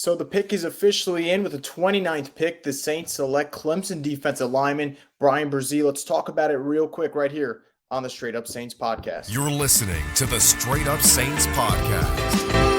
So the pick is officially in with the 29th pick. The Saints select Clemson defensive lineman Bryan Bresee. Let's talk about it real quick right here on the Straight Up Saints podcast. You're listening to the Straight Up Saints podcast.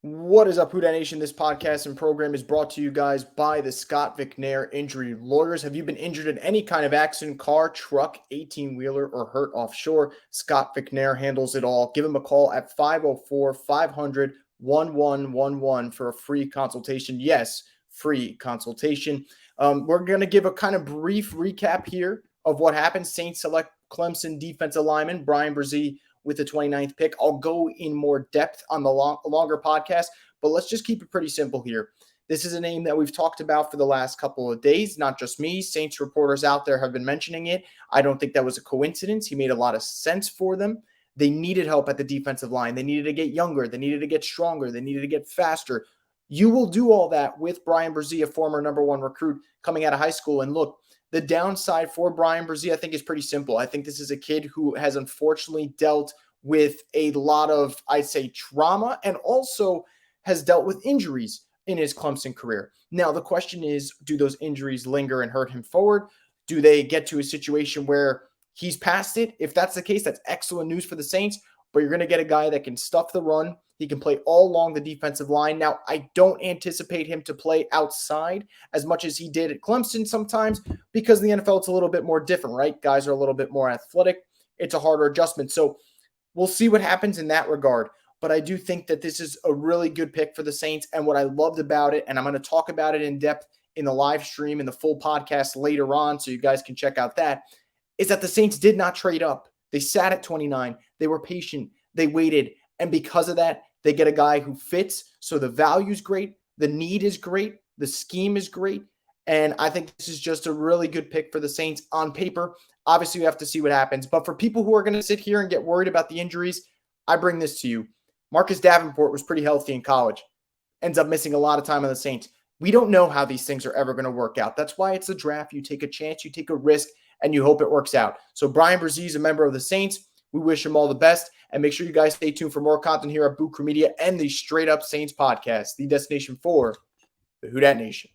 What is up, Who Dat Nation? This podcast and program is brought to you guys by the Scott McNair Injury Lawyers. Have you been injured in any kind of accident, car, truck, 18-wheeler, or hurt offshore? Scott McNair handles it all. Give him a call at 504-500-1111 for a free consultation. Yes, free consultation. We're going to give a kind of brief recap here of what happened. Saints select Clemson defensive lineman Bryan Bresee with the 29th pick. I'll go in more depth on the longer podcast, but let's just keep it pretty simple here. This is a name that we've talked about for the last couple of days, not just me. Saints reporters out there have been mentioning it. I don't think that was a coincidence. He made a lot of sense for them. They needed help at the defensive line. They needed to get younger. They needed to get stronger. They needed to get faster. You will do all that with Bryan Bresee, a former number one recruit coming out of high school. And look, the downside for Bryan Bresee, I think, is pretty simple. I think this is a kid who has unfortunately dealt with a lot of, I'd say, trauma and also has dealt with injuries in his Clemson career. Now, the question is, do those injuries linger and hurt him forward? Do they get to a situation where he's past it? If that's the case, that's excellent news for the Saints, but you're going to get a guy that can stuff the run. He can play all along the defensive line. Now, I don't anticipate him to play outside as much as he did at Clemson sometimes because in the NFL, it's a little bit more different, right? Guys are a little bit more athletic. It's a harder adjustment. So we'll see what happens in that regard. But I do think that this is a really good pick for the Saints. And what I loved about it, and I'm going to talk about it in depth in the live stream, in the full podcast later on, so you guys can check out that, is that the Saints did not trade up. They sat at 29. They were patient. They waited. And because of that, they get a guy who fits. So the value is great. The need is great. The scheme is great. And I think this is just a really good pick for the Saints on paper. Obviously, we have to see what happens. But for people who are going to sit here and get worried about the injuries, I bring this to you. Marcus Davenport was pretty healthy in college. Ends up missing a lot of time on the Saints. We don't know how these things are ever going to work out. That's why it's a draft. You take a chance, you take a risk, and you hope it works out. So Bryan Bresee is a member of the Saints. We wish him all the best. And make sure you guys stay tuned for more content here at Boo Crew Media and the Straight Up Saints podcast, the destination for the Who Dat Nation.